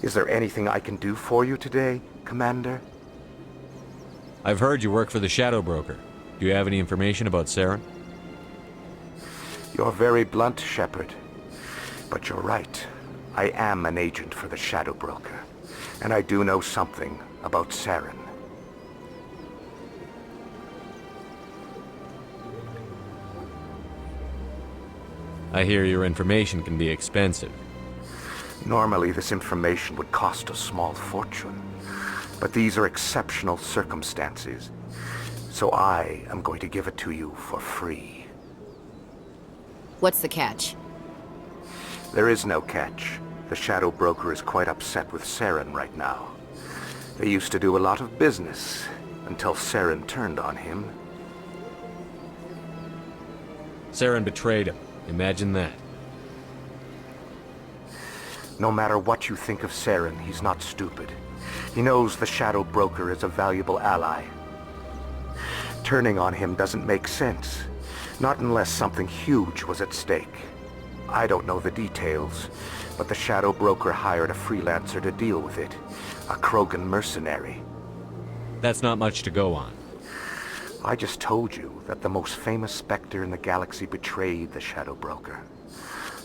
Is there anything I can do for you today, Commander? I've heard you work for the Shadow Broker. Do you have any information about Saren? You're very blunt, Shepard. But you're right. I am an agent for the Shadow Broker. And I do know something about Saren. I hear your information can be expensive. Normally, this information would cost a small fortune. But these are exceptional circumstances. So I am going to give it to you for free. What's the catch? There is no catch. The Shadow Broker is quite upset with Saren right now. They used to do a lot of business, until Saren turned on him. Saren betrayed him. Imagine that. No matter what you think of Saren, he's not stupid. He knows the Shadow Broker is a valuable ally. Turning on him doesn't make sense. Not unless something huge was at stake. I don't know the details, but the Shadow Broker hired a freelancer to deal with it. A Krogan mercenary. That's not much to go on. I just told you that the most famous Spectre in the galaxy betrayed the Shadow Broker.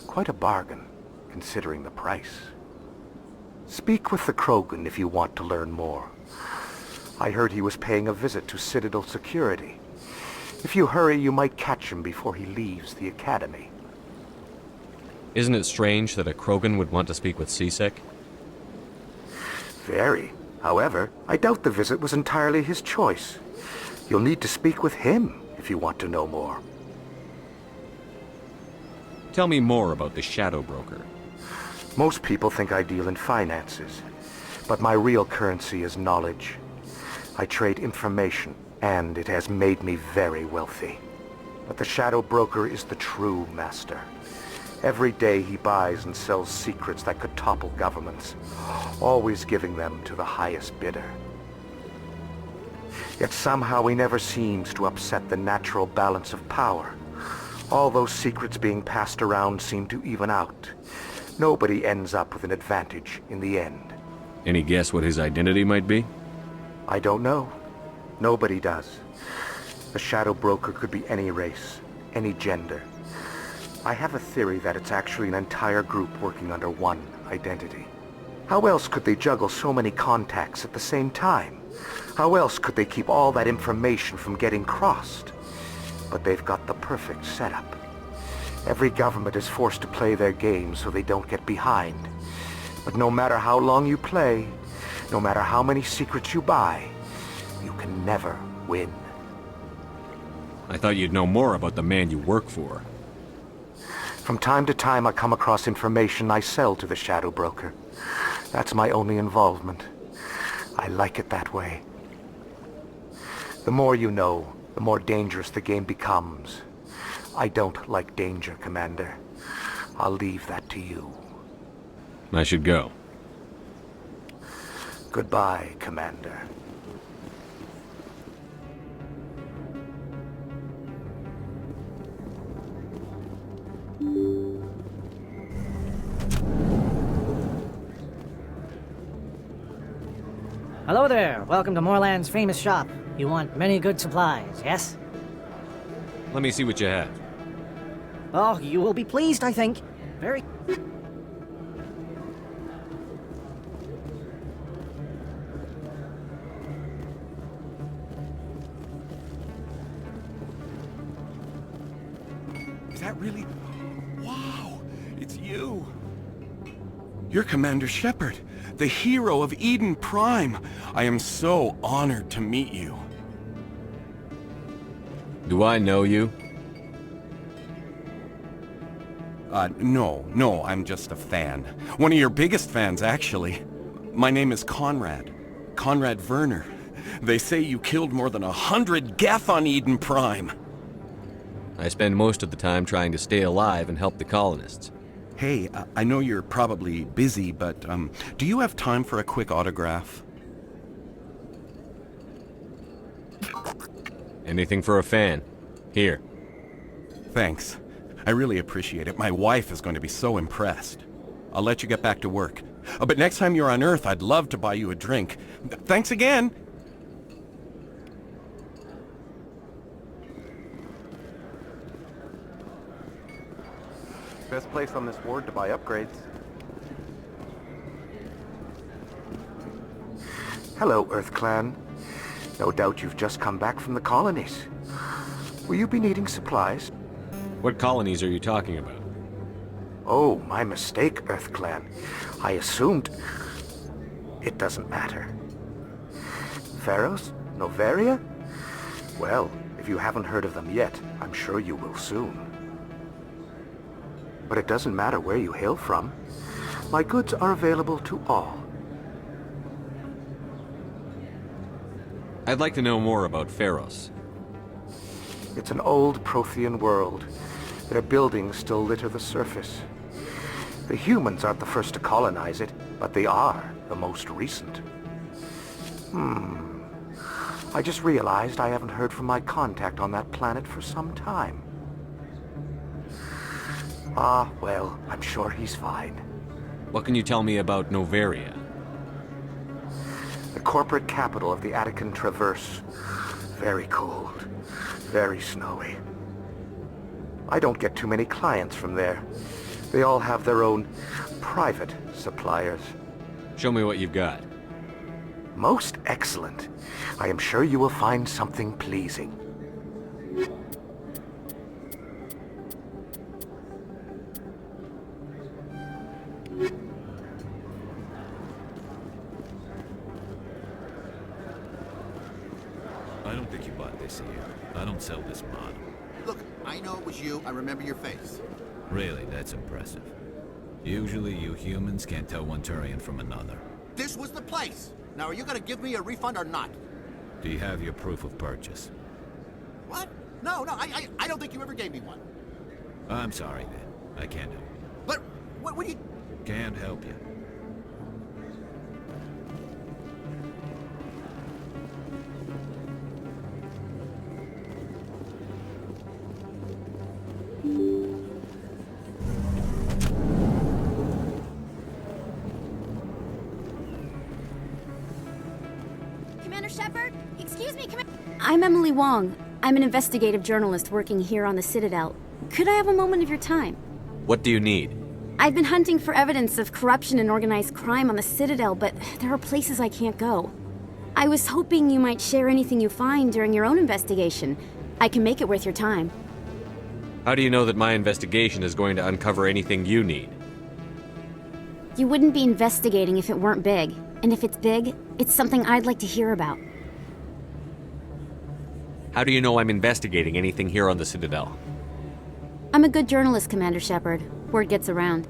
Quite a bargain, considering the price. Speak with the Krogan if you want to learn more. I heard he was paying a visit to Citadel security. If you hurry, you might catch him before he leaves the Academy. Isn't it strange that a Krogan would want to speak with C-Sec? Very. However, I doubt the visit was entirely his choice. You'll need to speak with him if you want to know more. Tell me more about the Shadow Broker. Most people think I deal in finances, but my real currency is knowledge. I trade information, and it has made me very wealthy. But the Shadow Broker is the true master. Every day he buys and sells secrets that could topple governments, always giving them to the highest bidder. Yet somehow he never seems to upset the natural balance of power. All those secrets being passed around seem to even out. Nobody ends up with an advantage in the end. Any guess what his identity might be? I don't know. Nobody does. The Shadow Broker could be any race, any gender. I have a theory that it's actually an entire group working under one identity. How else could they juggle so many contacts at the same time? How else could they keep all that information from getting crossed? But they've got the perfect setup. Every government is forced to play their game so they don't get behind. But no matter how long you play, no matter how many secrets you buy, you can never win. I thought you'd know more about the man you work for. From time to time I come across information I sell to the Shadow Broker. That's my only involvement. I like it that way. The more you know, the more dangerous the game becomes. I don't like danger, Commander. I'll leave that to you. I should go. Goodbye, Commander. Hello there. Welcome to Moorland's famous shop. You want many good supplies, yes? Let me see what you have. Oh, you will be pleased, I think. Very... Is that really... Wow! It's you! You're Commander Shepard, the hero of Eden Prime. I am so honored to meet you. Do I know you? No, I'm just a fan. One of your biggest fans, actually. My name is Conrad. Conrad Werner. They say you killed more than 100 Geth on Eden Prime. I spend most of the time trying to stay alive and help the colonists. Hey, I know you're probably busy, but, do you have time for a quick autograph? Anything for a fan. Here. Thanks. I really appreciate it. My wife is going to be so impressed. I'll let you get back to work. But next time you're on Earth, I'd love to buy you a drink. Thanks again! Best place on this ward to buy upgrades. Hello, Earth Clan. No doubt you've just come back from the colonies. Will you be needing supplies? What colonies are you talking about? Oh, my mistake, Earth Clan. I assumed... It doesn't matter. Pharaohs? Noveria? Well, if you haven't heard of them yet, I'm sure you will soon. But it doesn't matter where you hail from. My goods are available to all. I'd like to know more about Pharos. It's an old Prothean world. Their buildings still litter the surface. The humans aren't the first to colonize it, but they are the most recent. I just realized I haven't heard from my contact on that planet for some time. Ah, well, I'm sure he's fine. What can you tell me about Noveria? The corporate capital of the Attican Traverse. Very cold. Very snowy. I don't get too many clients from there. They all have their own private suppliers. Show me what you've got. Most excellent. I am sure you will find something pleasing. I don't think you bought this here. I don't sell this model. Look, I know it was you. I remember your face. Really, that's impressive. Usually you humans can't tell one Turian from another. This was the place. Now, are you gonna give me a refund or not? Do you have your proof of purchase? What? No, I don't think you ever gave me one. I'm sorry, then. I can't help you. But, what do you... Can't help you. Commander Shepard? Excuse me, I'm Emily Wong. I'm an investigative journalist working here on the Citadel. Could I have a moment of your time? What do you need? I've been hunting for evidence of corruption and organized crime on the Citadel, but there are places I can't go. I was hoping you might share anything you find during your own investigation. I can make it worth your time. How do you know that my investigation is going to uncover anything you need? You wouldn't be investigating if it weren't big. And if it's big, it's something I'd like to hear about. How do you know I'm investigating anything here on the Citadel? I'm a good journalist, Commander Shepard. Word gets around.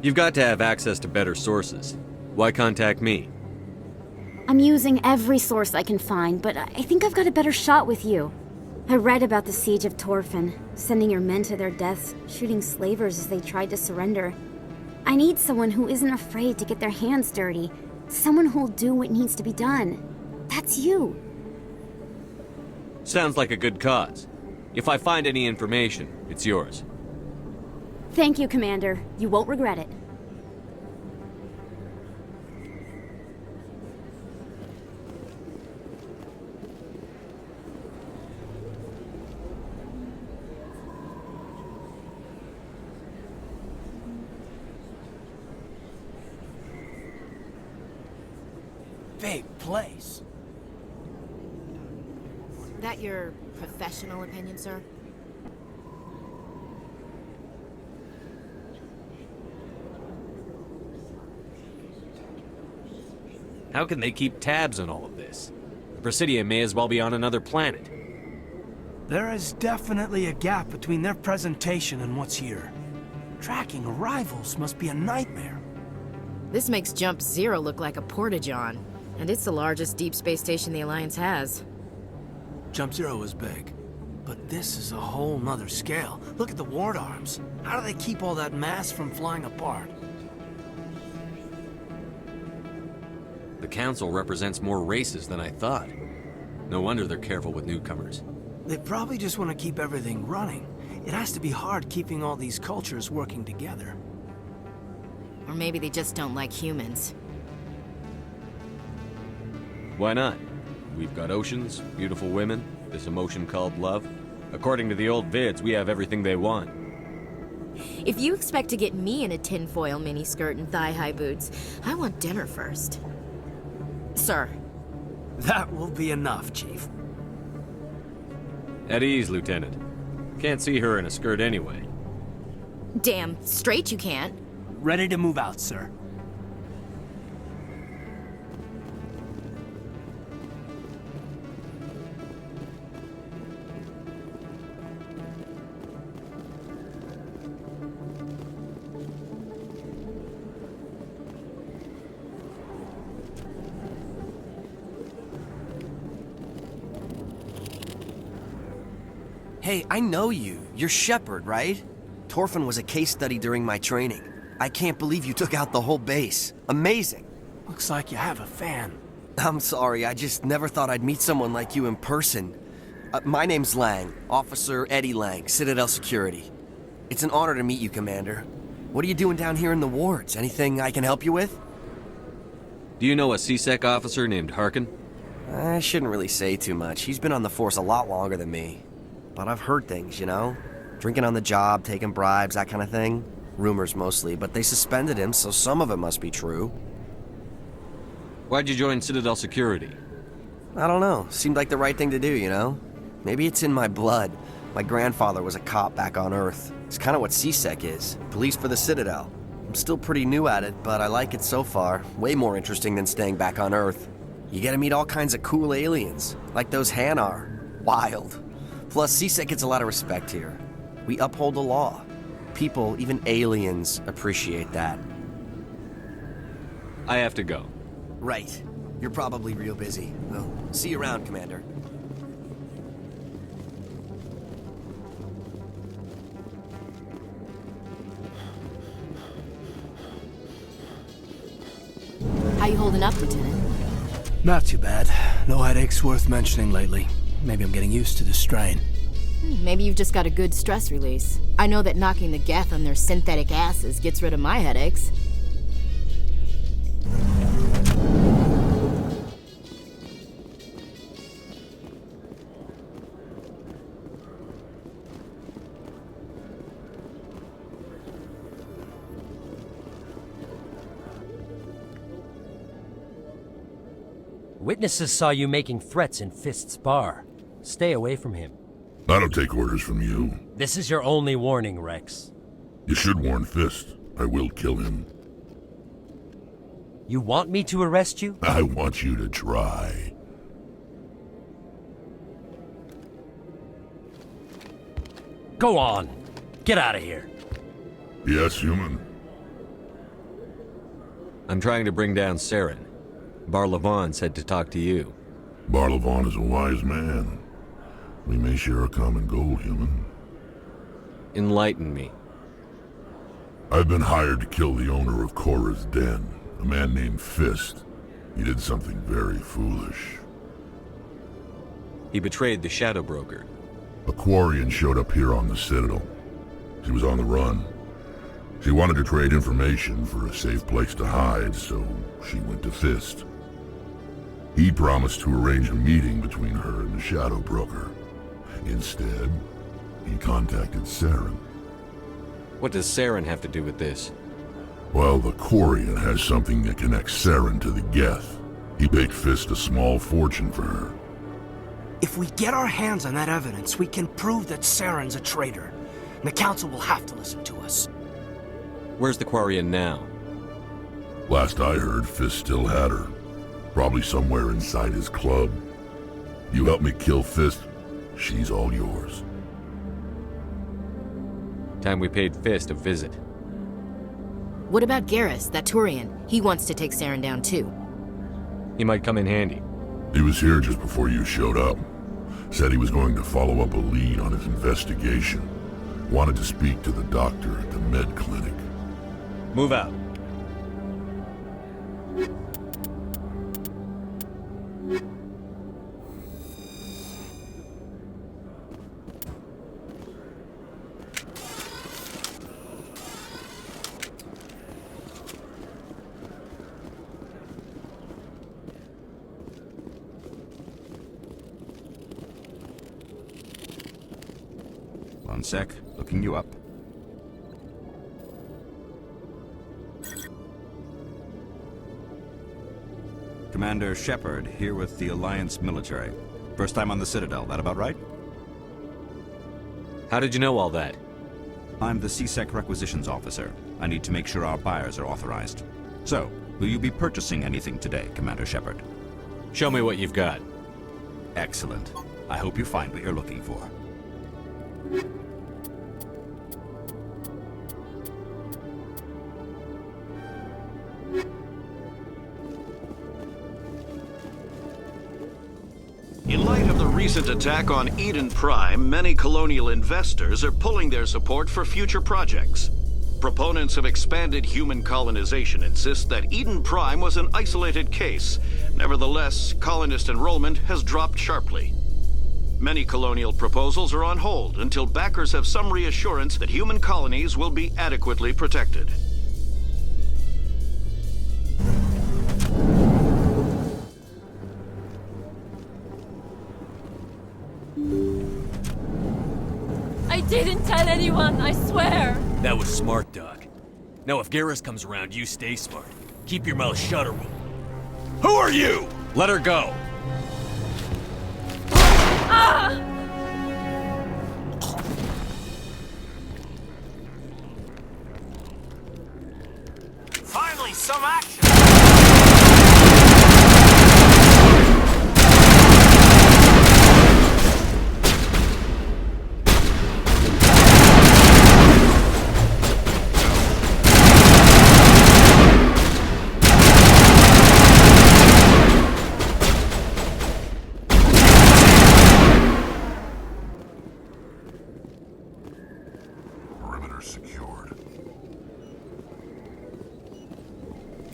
You've got to have access to better sources. Why contact me? I'm using every source I can find, but I think I've got a better shot with you. I read about the siege of Torfin, sending your men to their deaths, shooting slavers as they tried to surrender. I need someone who isn't afraid to get their hands dirty. Someone who'll do what needs to be done. That's you. Sounds like a good cause. If I find any information, it's yours. Thank you, Commander. You won't regret it. Big place. That your professional opinion, sir? How can they keep tabs on all of this? The Presidium may as well be on another planet. There is definitely a gap between their presentation and what's here. Tracking arrivals must be a nightmare. This makes Jump Zero look like a porta-john, and it's the largest deep space station the Alliance has. Jump Zero is big, but this is a whole nother scale. Look at the ward arms. How do they keep all that mass from flying apart? The Council represents more races than I thought. No wonder they're careful with newcomers. They probably just want to keep everything running. It has to be hard keeping all these cultures working together. Or maybe they just don't like humans. Why not? We've got oceans, beautiful women, this emotion called love. According to the old vids, we have everything they want. If you expect to get me in a tinfoil miniskirt and thigh-high boots, I want dinner first. Sir. That will be enough, Chief. At ease, Lieutenant. Can't see her in a skirt anyway. Damn straight you can't. Ready to move out, sir. Hey, I know you. You're Shepard, right? Torfin was a case study during my training. I can't believe you took out the whole base. Amazing. Looks like you have a fan. I'm sorry, I just never thought I'd meet someone like you in person. My name's Lang, Officer Eddie Lang, Citadel Security. It's an honor to meet you, Commander. What are you doing down here in the wards? Anything I can help you with? Do you know a CSEC officer named Harkin? I shouldn't really say too much. He's been on the force a lot longer than me. But I've heard things, you know? Drinking on the job, taking bribes, that kind of thing. Rumors mostly, but they suspended him, so some of it must be true. Why'd you join Citadel Security? I don't know. Seemed like the right thing to do, you know? Maybe it's in my blood. My grandfather was a cop back on Earth. It's kind of what CSEC is. Police for the Citadel. I'm still pretty new at it, but I like it so far. Way more interesting than staying back on Earth. You get to meet all kinds of cool aliens, like those Hanar. Wild. Plus, CSEC gets a lot of respect here. We uphold the law. People, even aliens, appreciate that. I have to go. Right. You're probably real busy. Well, see you around, Commander. How you holding up, Lieutenant? Not too bad. No headaches worth mentioning lately. Maybe I'm getting used to the strain. Maybe you've just got a good stress release. I know that knocking the geth on their synthetic asses gets rid of my headaches. Witnesses saw you making threats in Fist's bar. Stay away from him. I don't take orders from you. This is your only warning, Rex. You should warn Fist. I will kill him. You want me to arrest you? I want you to try. Go on. Get out of here. Yes, human. I'm trying to bring down Saren. Bar-Levon said to talk to you. Bar-Levon is a wise man. We may share a common goal, human. Enlighten me. I've been hired to kill the owner of Korra's Den, a man named Fist. He did something very foolish. He betrayed the Shadow Broker. A Quarian showed up here on the Citadel. She was on the run. She wanted to trade information for a safe place to hide, so she went to Fist. He promised to arrange a meeting between her and the Shadow Broker. Instead, he contacted Saren. What does Saren have to do with this? Well, the Quarian has something that connects Saren to the Geth. He paid Fist a small fortune for her. If we get our hands on that evidence, we can prove that Saren's a traitor. And the Council will have to listen to us. Where's the Quarian now? Last I heard, Fist still had her. Probably somewhere inside his club. You help me kill Fist, she's all yours. Time we paid Fist a visit. What about Garrus, that Turian? He wants to take Saren down too. He might come in handy. He was here just before you showed up. Said he was going to follow up a lead on his investigation. Wanted to speak to the doctor at the med clinic. Move out. sec. Looking you up. Commander Shepard, here with the Alliance military. First time on the Citadel, that about right? How did you know all that? I'm the CSEC requisitions officer. I need to make sure our buyers are authorized. So, will you be purchasing anything today, Commander Shepard? Show me what you've got. Excellent. I hope you find what you're looking for. In light of the recent attack on Eden Prime, many colonial investors are pulling their support for future projects. Proponents of expanded human colonization insist that Eden Prime was an isolated case. Nevertheless, colonist enrollment has dropped sharply. Many colonial proposals are on hold until backers have some reassurance that human colonies will be adequately protected. I didn't tell anyone, I swear! That was smart, Doc. Now if Garrus comes around, you stay smart. Keep your mouth shut or we'll... Who are you? Let her go! Ah! Finally, some action! Secured.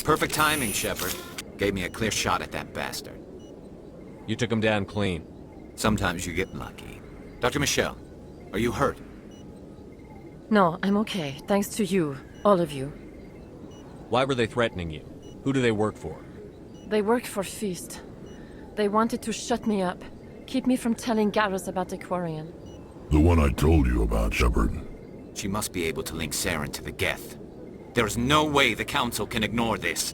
Perfect timing, Shepard. Gave me a clear shot at that bastard. You took him down clean. Sometimes you get lucky. Dr. Michelle, are you hurt? No, I'm okay. Thanks to you. All of you. Why were they threatening you? Who do they work for? They worked for Feast. They wanted to shut me up. Keep me from telling Garrus about the Quarian. The one I told you about, Shepard. She must be able to link Saren to the Geth. There is no way the Council can ignore this.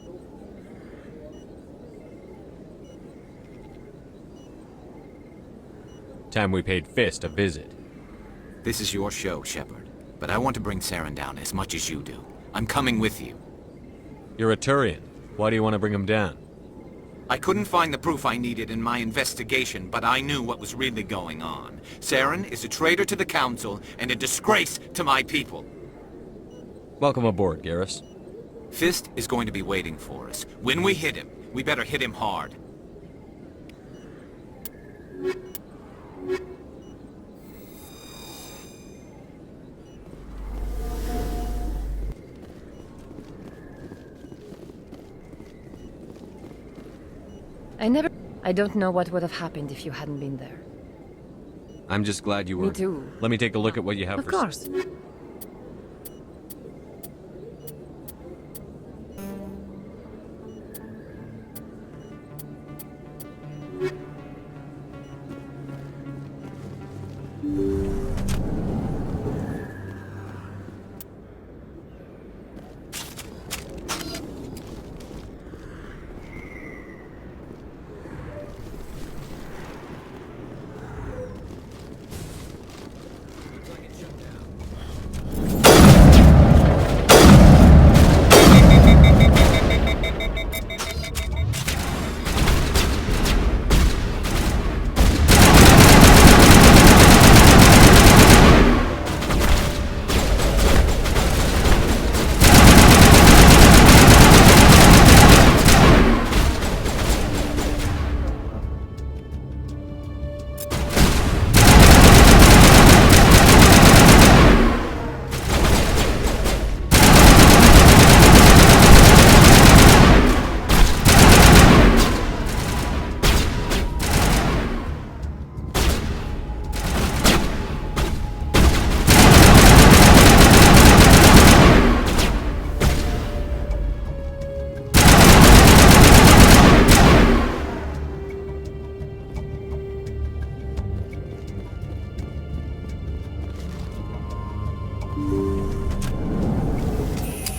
Time we paid Fist a visit. This is your show, Shepard. But I want to bring Saren down as much as you do. I'm coming with you. You're a Turian. Why do you want to bring him down? I couldn't find the proof I needed in my investigation, but I knew what was really going on. Saren is a traitor to the Council and a disgrace to my people. Welcome aboard, Garrus. Fist is going to be waiting for us. When we hit him, we better hit him hard. I don't know what would have happened if you hadn't been there. I'm just glad you were... Me too. Let me take a look at what you have Of for... course.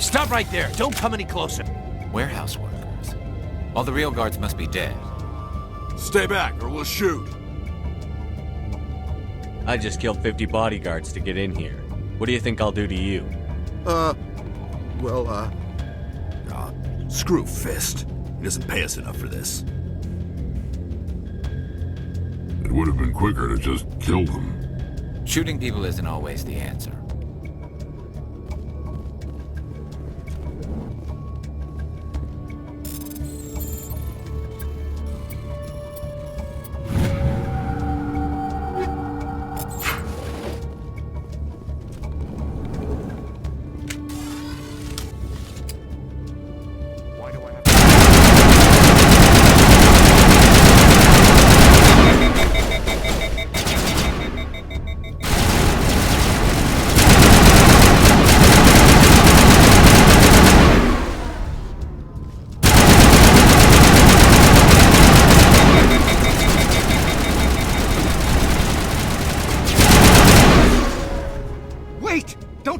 Stop right there! Don't come any closer! Warehouse workers. All the real guards must be dead. Stay back, or we'll shoot. I just killed 50 bodyguards to get in here. What do you think I'll do to you? Screw Fist. He doesn't pay us enough for this. It would have been quicker to just kill them. Shooting people isn't always the answer.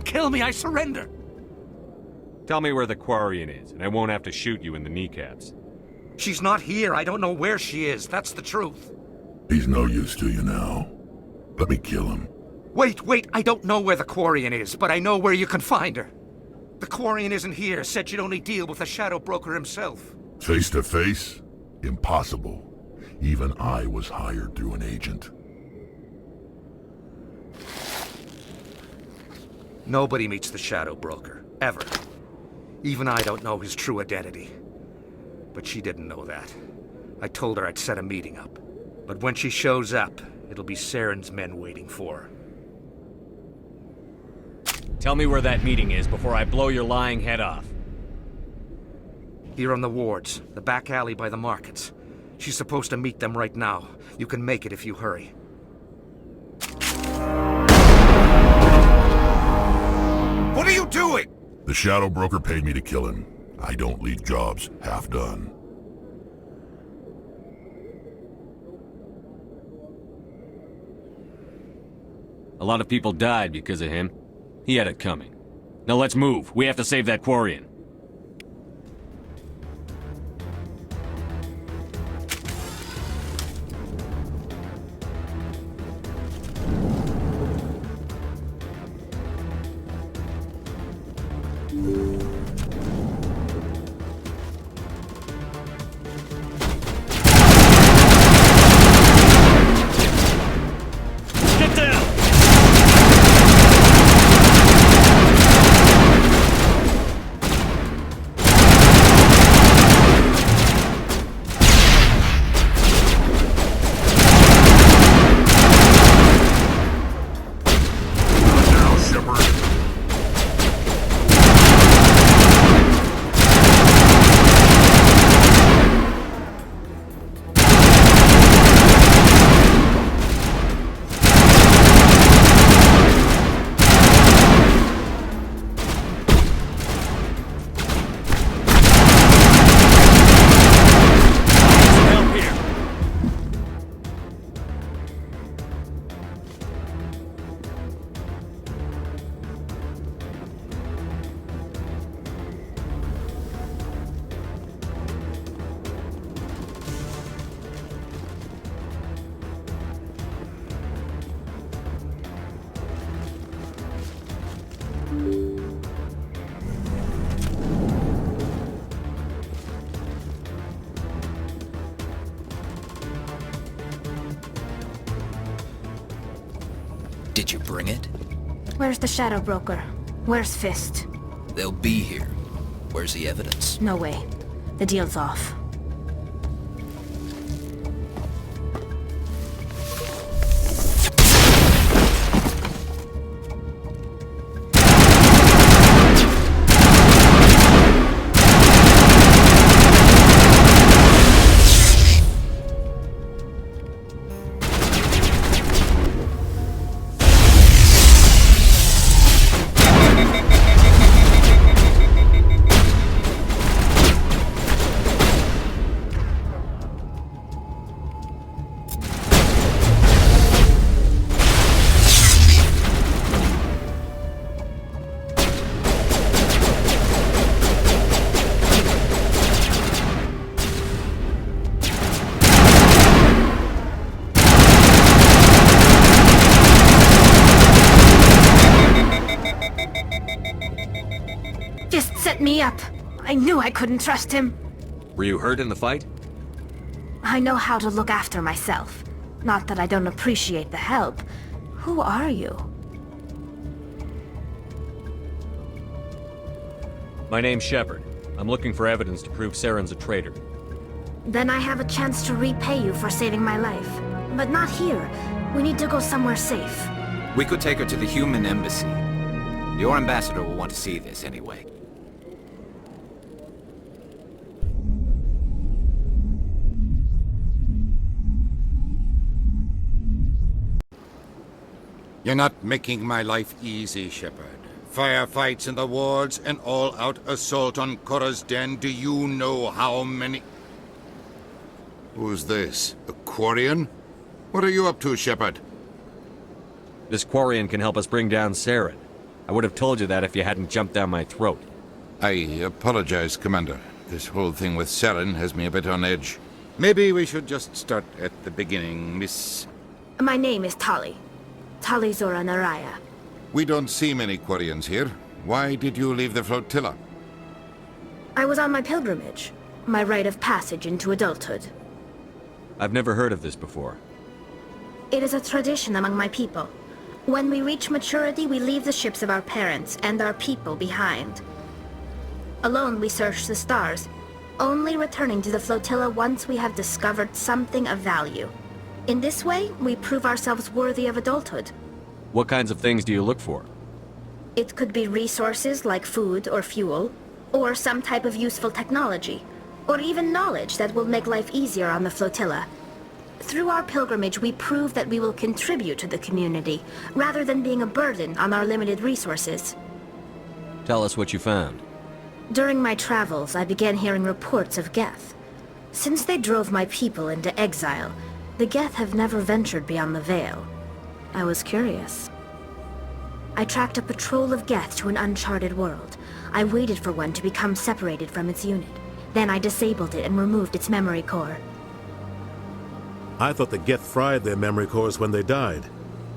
Kill me, I surrender! Tell me where the Quarian is, and I won't have to shoot you in the kneecaps. She's not here. I don't know where she is. That's the truth. He's no use to you now. Let me kill him. Wait! I don't know where the Quarian is, but I know where you can find her. The Quarian isn't here. Said you'd only deal with the Shadow Broker himself. Face to face? Impossible. Even I was hired through an agent. Nobody meets the Shadow Broker, ever. Even I don't know his true identity. But she didn't know that. I told her I'd set a meeting up. But when she shows up, it'll be Saren's men waiting for her. Tell me where that meeting is before I blow your lying head off. Here on the wards, the back alley by the markets. She's supposed to meet them right now. You can make it if you hurry. What are you doing? The Shadow Broker paid me to kill him. I don't leave jobs half done. A lot of people died because of him. He had it coming. Now let's move. We have to save that Quarian. Did you bring it? Where's the Shadow Broker? Where's Fist? They'll be here. Where's the evidence? No way. The deal's off. set me up. I knew I couldn't trust him. Were you hurt in the fight? I know how to look after myself. Not that I don't appreciate the help. Who are you? My name's Shepard. I'm looking for evidence to prove Saren's a traitor. Then I have a chance to repay you for saving my life. But not here. We need to go somewhere safe. We could take her to the human embassy. Your ambassador will want to see this anyway. You're not making my life easy, Shepard. Firefights in the wards, an all-out assault on Korra's den. Do you know how many... Who's this? A Quarian? What are you up to, Shepard? This Quarian can help us bring down Saren. I would have told you that if you hadn't jumped down my throat. I apologize, Commander. This whole thing with Saren has me a bit on edge. Maybe we should just start at the beginning, Miss... My name is Tali. Tali Zora Naraya. We don't see many Quarians here. Why did you leave the flotilla? I was on my pilgrimage. My rite of passage into adulthood. I've never heard of this before. It is a tradition among my people. When we reach maturity, we leave the ships of our parents and our people behind. Alone, we search the stars, only returning to the flotilla once we have discovered something of value. In this way, we prove ourselves worthy of adulthood. What kinds of things do you look for? It could be resources like food or fuel, or some type of useful technology, or even knowledge that will make life easier on the flotilla. Through our pilgrimage, we prove that we will contribute to the community, rather than being a burden on our limited resources. Tell us what you found. During my travels, I began hearing reports of Geth. Since they drove my people into exile, the Geth have never ventured beyond the Veil. I was curious. I tracked a patrol of Geth to an uncharted world. I waited for one to become separated from its unit. Then I disabled it and removed its memory core. I thought the Geth fried their memory cores when they died.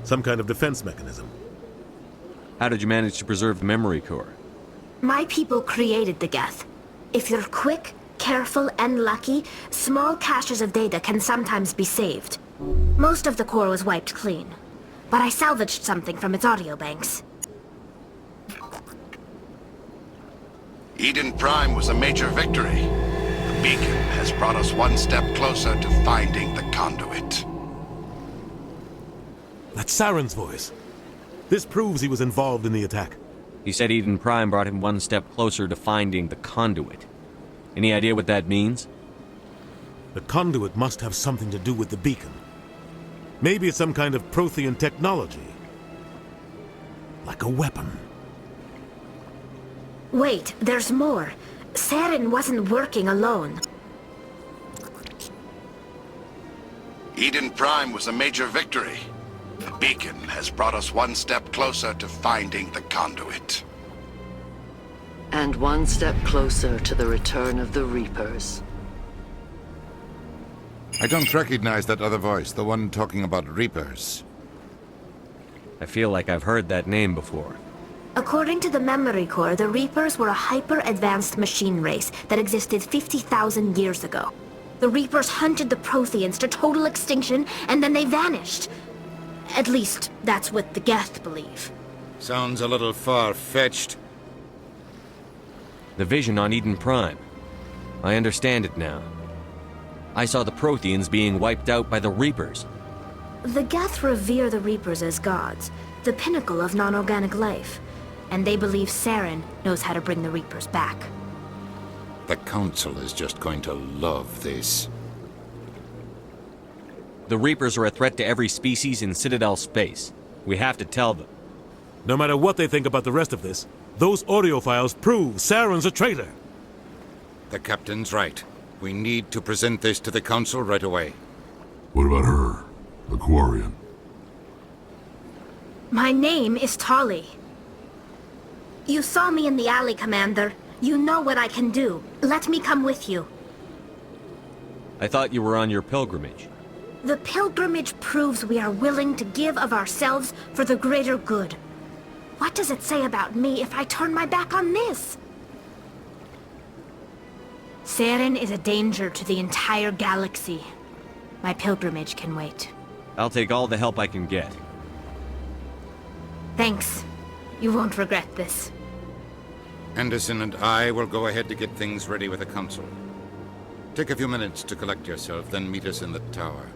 Some kind of defense mechanism. How did you manage to preserve the memory core? My people created the Geth. If you're quick, careful, and lucky, small caches of data can sometimes be saved. Most of the core was wiped clean, but I salvaged something from its audio banks. Eden Prime was a major victory. The beacon has brought us one step closer to finding the conduit. That's Saren's voice. This proves he was involved in the attack. He said Eden Prime brought him one step closer to finding the conduit. Any idea what that means? The conduit must have something to do with the beacon. Maybe it's some kind of Prothean technology. Like a weapon. Wait, there's more. Saren wasn't working alone. Eden Prime was a major victory. The beacon has brought us one step closer to finding the conduit. And one step closer to the return of the Reapers. I don't recognize that other voice, the one talking about Reapers. I feel like I've heard that name before. According to the memory core, the Reapers were a hyper-advanced machine race that existed 50,000 years ago. The Reapers hunted the Protheans to total extinction, and then they vanished. At least, that's what the Geth believe. Sounds a little far-fetched. The vision on Eden Prime. I understand it now. I saw the Protheans being wiped out by the Reapers. The Geth revere the Reapers as gods, the pinnacle of non-organic life. And they believe Saren knows how to bring the Reapers back. The Council is just going to love this. The Reapers are a threat to every species in Citadel space. We have to tell them. No matter what they think about the rest of this, those audio files prove Saren's a traitor. The Captain's right. We need to present this to the Council right away. What about her? The Quarian? My name is Tali. You saw me in the alley, Commander. You know what I can do. Let me come with you. I thought you were on your pilgrimage. The pilgrimage proves we are willing to give of ourselves for the greater good. What does it say about me if I turn my back on this? Saren is a danger to the entire galaxy. My pilgrimage can wait. I'll take all the help I can get. Thanks. You won't regret this. Anderson and I will go ahead to get things ready with the Council. Take a few minutes to collect yourself, then meet us in the tower.